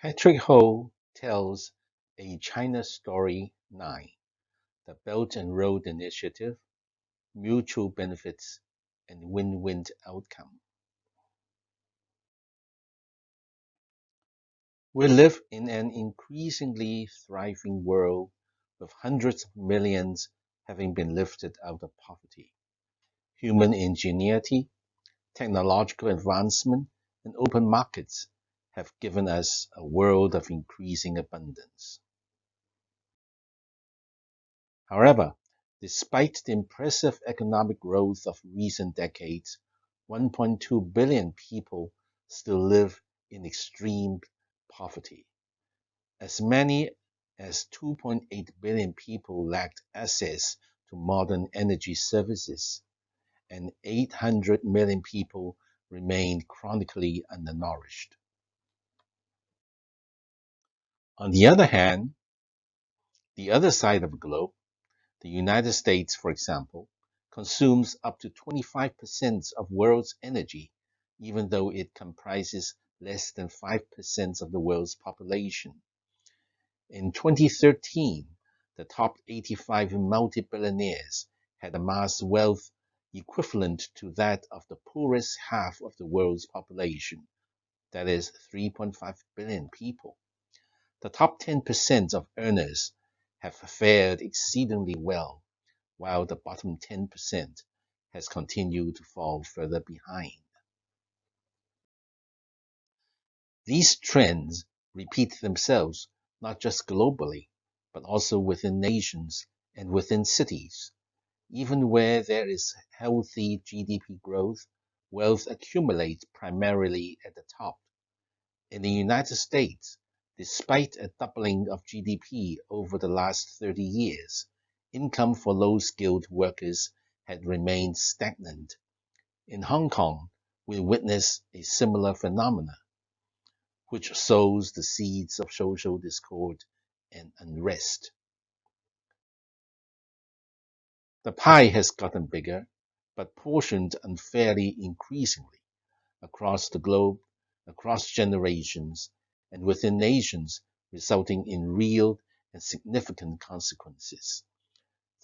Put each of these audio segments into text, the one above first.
Patrick Ho tells a China Story 9, the Belt and Road Initiative, mutual benefits, and win-win outcome. We live in an increasingly thriving world with hundreds of millions having been lifted out of poverty. Human ingenuity, technological advancement, and open markets have given us a world of increasing abundance. However, despite the impressive economic growth of recent decades, 1.2 billion people still live in extreme poverty. As many as 2.8 billion people lacked access to modern energy services, and 800 million people remain chronically undernourished. On the other hand, the other side of the globe, the United States, for example, consumes up to 25% of world's energy, even though it comprises less than 5% of the world's population. In 2013, the top 85 multi-billionaires had amassed wealth equivalent to that of the poorest half of the world's population, that is 3.5 billion people. The top 10% of earners have fared exceedingly well, while the bottom 10% has continued to fall further behind. These trends repeat themselves not just globally, but also within nations and within cities. Even where there is healthy GDP growth, wealth accumulates primarily at the top. In the United States, despite a doubling of GDP over the last 30 years, income for low-skilled workers had remained stagnant. In Hong Kong, we witness a similar phenomenon, which sows the seeds of social discord and unrest. The pie has gotten bigger, but portioned unfairly increasingly across the globe, across generations, and within nations, resulting in real and significant consequences.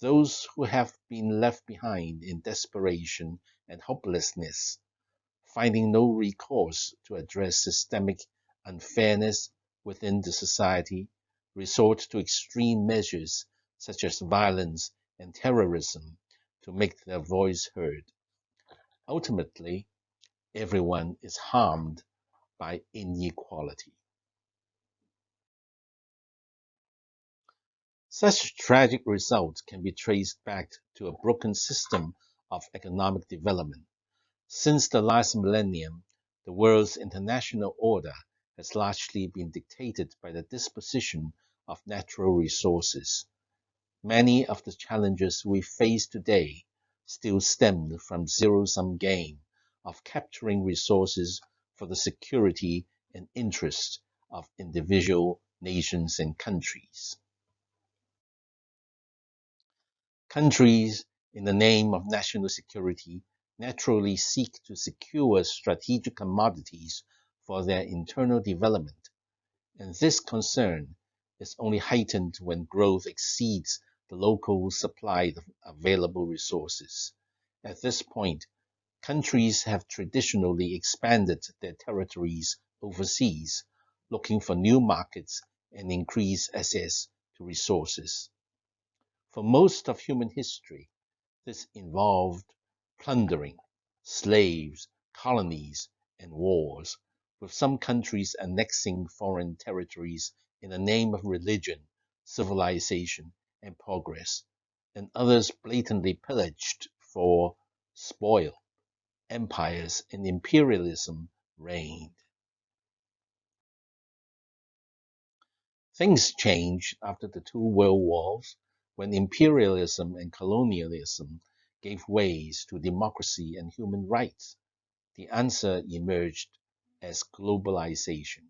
Those who have been left behind in desperation and hopelessness, finding no recourse to address systemic unfairness within the society, resort to extreme measures such as violence and terrorism to make their voice heard. Ultimately, everyone is harmed by inequality. Such tragic results can be traced back to a broken system of economic development. Since the last millennium, the world's international order has largely been dictated by the disposition of natural resources. Many of the challenges we face today still stem from zero-sum game of capturing resources for the security and interests of individual nations and countries. Countries, in the name of national security, naturally seek to secure strategic commodities for their internal development, and this concern is only heightened when growth exceeds the local supply of available resources. At this point, countries have traditionally expanded their territories overseas, looking for new markets and increased access to resources. For most of human history, this involved plundering, slaves, colonies, and wars, with some countries annexing foreign territories in the name of religion, civilization, and progress, and others blatantly pillaged for spoil. Empires and imperialism reigned. Things changed after the two world wars, when imperialism and colonialism gave way to democracy and human rights. The answer emerged as globalization.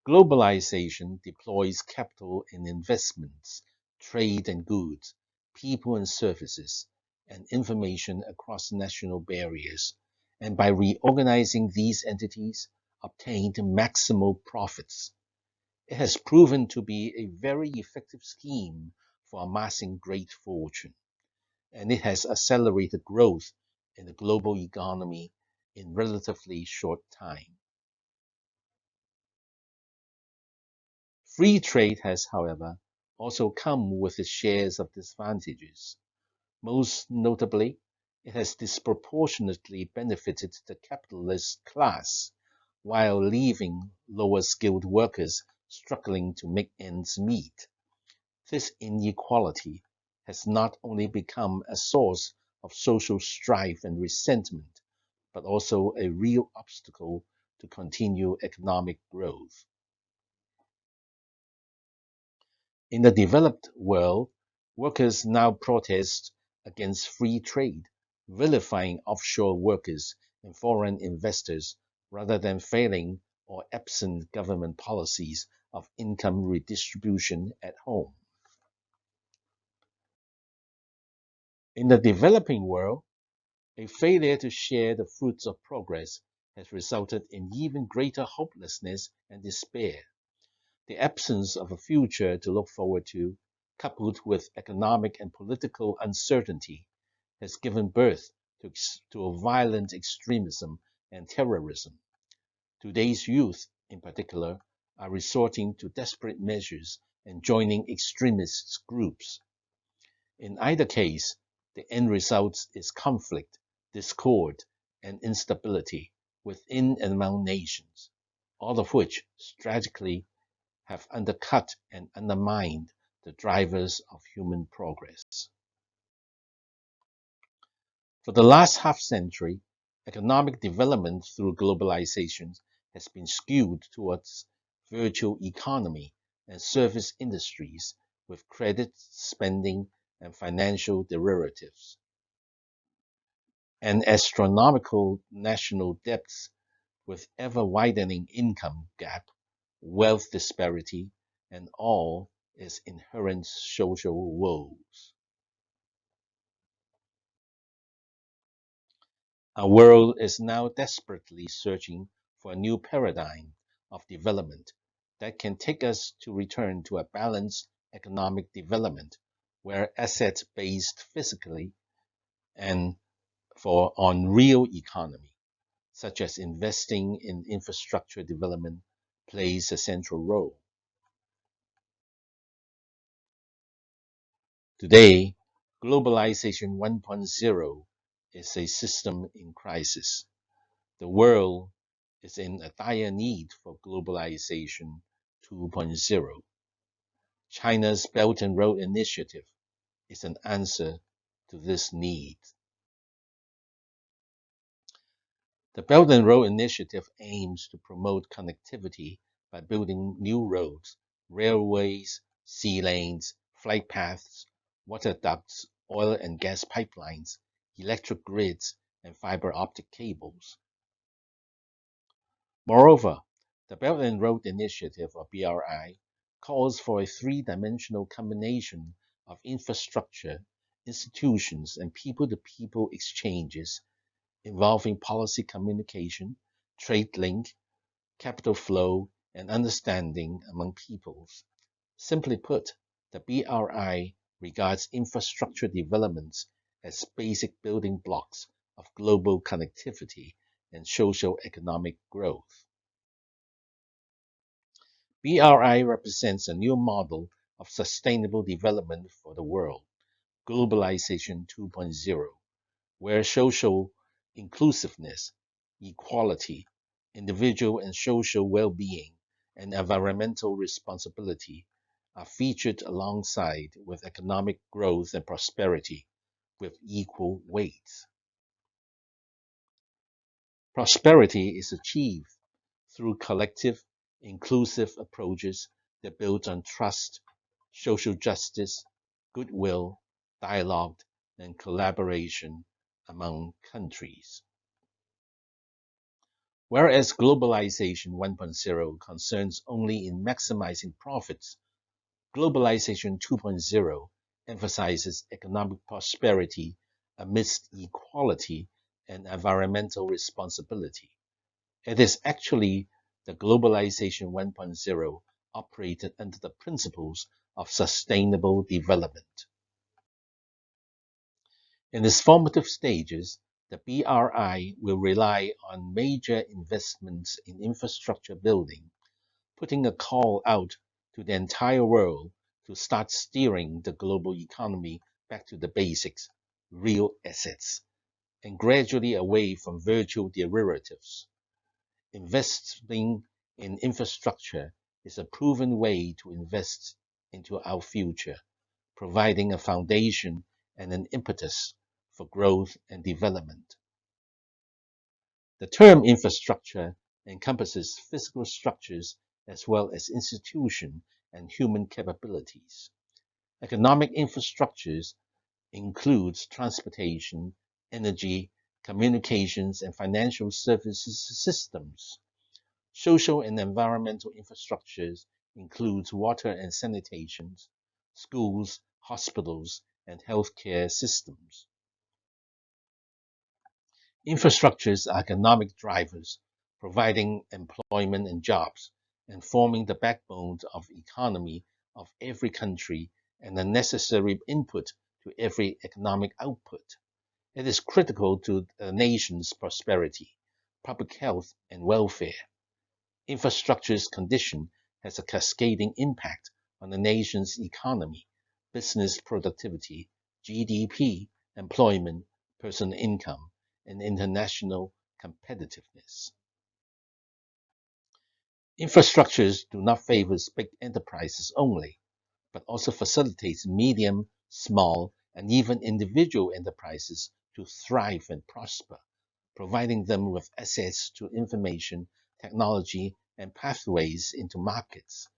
Globalization deploys capital and investments, trade and goods, people and services, and information across national barriers, and by reorganizing these entities, obtained maximal profits. It has proven to be a very effective scheme for amassing great fortune, and it has accelerated growth in the global economy in relatively short time. Free trade has, however, also come with its shares of disadvantages. Most notably, it has disproportionately benefited the capitalist class while leaving lower skilled workers struggling to make ends meet. This inequality has not only become a source of social strife and resentment, but also a real obstacle to continued economic growth. In the developed world, workers now protest against free trade, vilifying offshore workers and foreign investors rather than failing or absent government policies of income redistribution at home. In the developing world, a failure to share the fruits of progress has resulted in even greater hopelessness and despair. The absence of a future to look forward to, coupled with economic and political uncertainty, has given birth to a violent extremism and terrorism. Today's youth, in particular, are resorting to desperate measures and joining extremist groups. In either case, the end result is conflict, discord, and instability within and among nations, all of which tragically have undercut and undermined the drivers of human progress. For the last half-century, economic development through globalization has been skewed towards virtual economy and service industries with credit, spending, and financial derivatives. And astronomical national debts with ever-widening income gap, wealth disparity, and all its inherent social woes. Our world is now desperately searching for a new paradigm of development that can take us to return to a balanced economic development where assets based physically and on real economy, such as investing in infrastructure development, plays a central role. Today, globalization 1.0 is a system in crisis. The world is in a dire need for globalization 2.0. China's Belt and Road Initiative is an answer to this need. The Belt and Road Initiative aims to promote connectivity by building new roads, railways, sea lanes, flight paths, water ducts, oil and gas pipelines, electric grids, and fiber optic cables. Moreover, the Belt and Road Initiative, or BRI, calls for a three-dimensional combination of infrastructure, institutions, and people-to-people exchanges involving policy communication, trade link, capital flow, and understanding among peoples. Simply put, the BRI regards infrastructure developments as basic building blocks of global connectivity and socio-economic growth. BRI represents a new model of sustainable development for the world, globalization 2.0, where social inclusiveness, equality, individual and social well-being, and environmental responsibility are featured alongside with economic growth and prosperity with equal weights. Prosperity is achieved through collective, inclusive approaches that build on trust, social justice, goodwill, dialogue, and collaboration among countries. Whereas globalization 1.0 concerns only in maximizing profits, globalization 2.0 emphasizes economic prosperity amidst equality and environmental responsibility. It is actually the globalization 1.0 operated under the principles of sustainable development. In its formative stages, the BRI will rely on major investments in infrastructure building, putting a call out to the entire world to start steering the global economy back to the basics, real assets, and gradually away from virtual derivatives. Investing in infrastructure is a proven way to invest into our future, providing a foundation and an impetus for growth and development. The term infrastructure encompasses physical structures as well as institution and human capabilities. Economic infrastructures includes transportation, energy, communications, and financial services systems. Social and environmental infrastructures includes water and sanitation, schools, hospitals, and healthcare systems. Infrastructures are economic drivers, providing employment and jobs, and forming the backbone of the economy of every country and a necessary input to every economic output. It is critical to a nation's prosperity, public health, and welfare. Infrastructure's condition has a cascading impact on the nation's economy, business productivity, GDP, employment, personal income, and international competitiveness. Infrastructures do not favor big enterprises only, but also facilitates medium, small, and even individual enterprises to thrive and prosper, providing them with access to information, technology, and pathways into markets.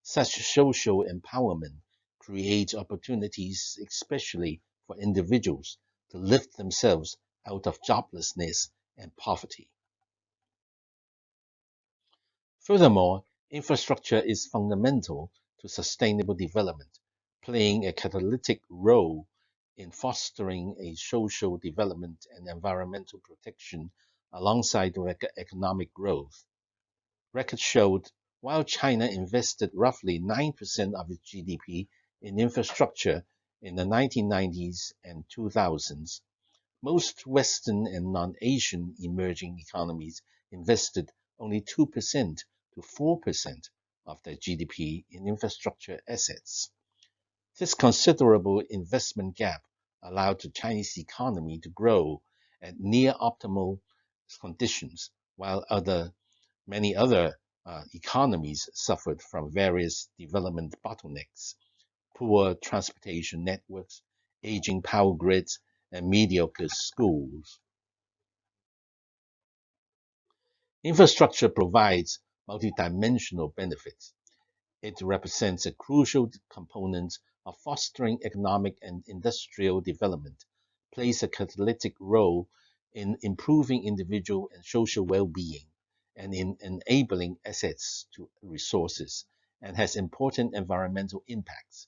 Such social empowerment creates opportunities, especially for individuals, to lift themselves out of joblessness and poverty. Furthermore, infrastructure is fundamental to sustainable development, playing a catalytic role in fostering a social development and environmental protection alongside economic growth. Records showed while China invested roughly 9% of its GDP in infrastructure in the 1990s and 2000s, most Western and non-Asian emerging economies invested only 2% to 4% of their GDP in infrastructure assets. This considerable investment gap allowed the Chinese economy to grow at near optimal conditions, while many other economies suffered from various development bottlenecks, poor transportation networks, aging power grids, and mediocre schools. Infrastructure provides multidimensional benefits. It represents a crucial component of fostering economic and industrial development, plays a catalytic role in improving individual and social well-being, and in enabling access to resources, and has important environmental impacts.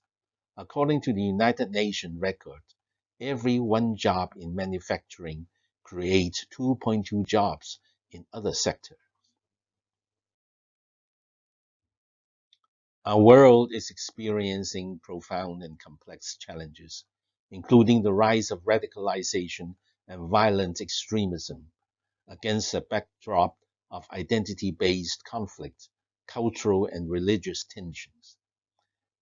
According to the United Nations record, every one job in manufacturing creates 2.2 jobs in other sectors. Our world is experiencing profound and complex challenges, including the rise of radicalization and violent extremism, against a backdrop of identity-based conflict, cultural and religious tensions.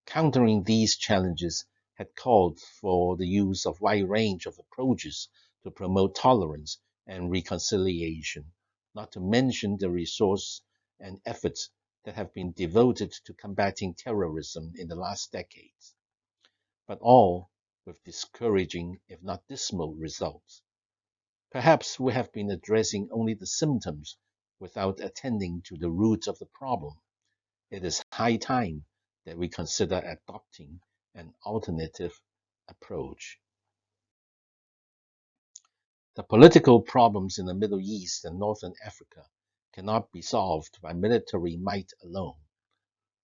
Countering these challenges had called for the use of a wide range of approaches to promote tolerance and reconciliation, not to mention the resources and efforts that have been devoted to combating terrorism in the last decades, but all with discouraging, if not dismal, results. Perhaps we have been addressing only the symptoms without attending to the roots of the problem. It is high time that we consider adopting an alternative approach. The political problems in the Middle East and Northern Africa cannot be solved by military might alone.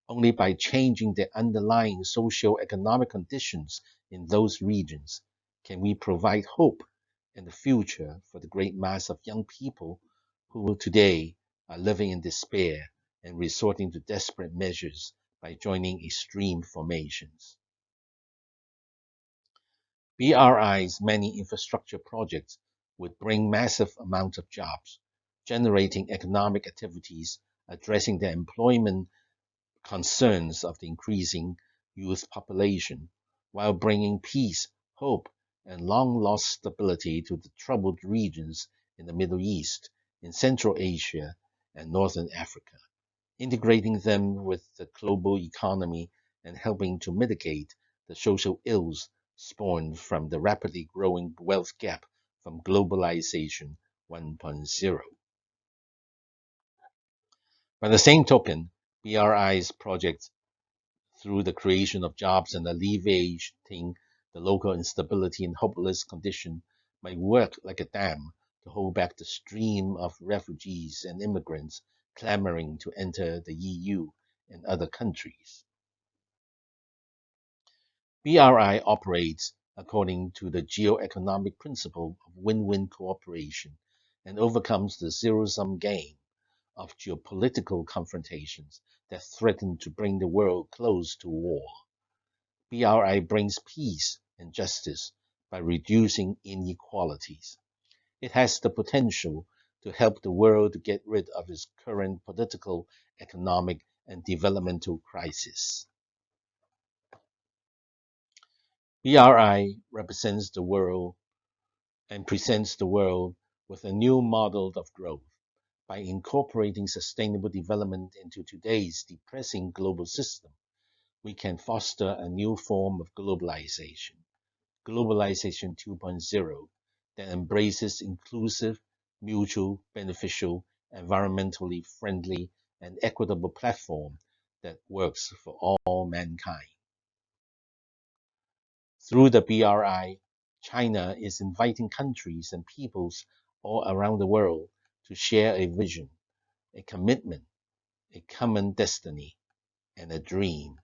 Only by changing the underlying socio-economic conditions in those regions can we provide hope and the future for the great mass of young people who today are living in despair and resorting to desperate measures by joining extreme formations. BRI's many infrastructure projects would bring massive amounts of jobs, generating economic activities addressing the employment concerns of the increasing youth population, while bringing peace, hope, and long-lost stability to the troubled regions in the Middle East, in Central Asia, and Northern Africa, integrating them with the global economy and helping to mitigate the social ills spawned from the rapidly growing wealth gap from globalization 1.0. By the same token, BRI's projects, through the creation of jobs and alleviating the local instability and hopeless condition, might work like a dam to hold back the stream of refugees and immigrants clamoring to enter the EU and other countries. BRI operates according to the geo-economic principle of win-win cooperation and overcomes the zero-sum game of geopolitical confrontations that threaten to bring the world close to war. BRI brings peace and justice by reducing inequalities. It has the potential to help the world to get rid of its current political, economic, and developmental crisis. BRI represents the world and presents the world with a new model of growth. By incorporating sustainable development into today's depressing global system, we can foster a new form of globalization 2.0, that embraces inclusive, mutual, beneficial, environmentally friendly, and equitable platform that works for all mankind. Through the BRI, China is inviting countries and peoples all around the world to share a vision, a commitment, a common destiny, and a dream.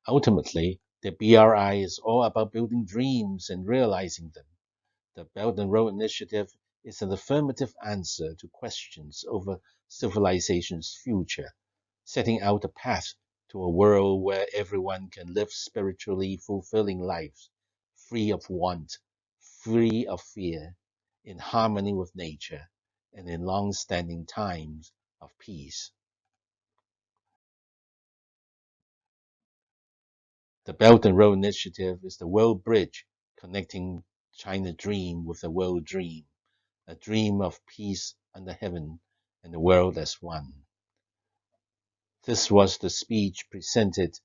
Ultimately, the BRI is all about building dreams and realizing them. The Belt and Road Initiative is an affirmative answer to questions over civilization's future, setting out a path to a world where everyone can live spiritually fulfilling lives, free of want, free of fear, in harmony with nature, and in long-standing times of peace. The Belt and Road Initiative is the world bridge connecting China dream with the world dream, a dream of peace under heaven and the world as one. This was the speech presented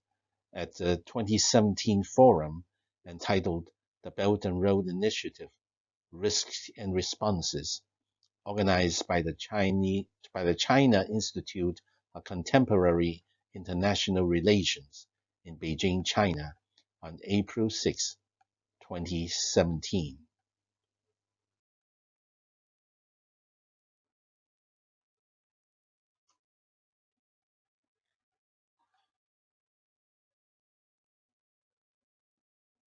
at the 2017 forum entitled The Belt and Road Initiative, Risks and Responses, organized by the China Institute of Contemporary International Relations in Beijing, China, on April 6, 2017.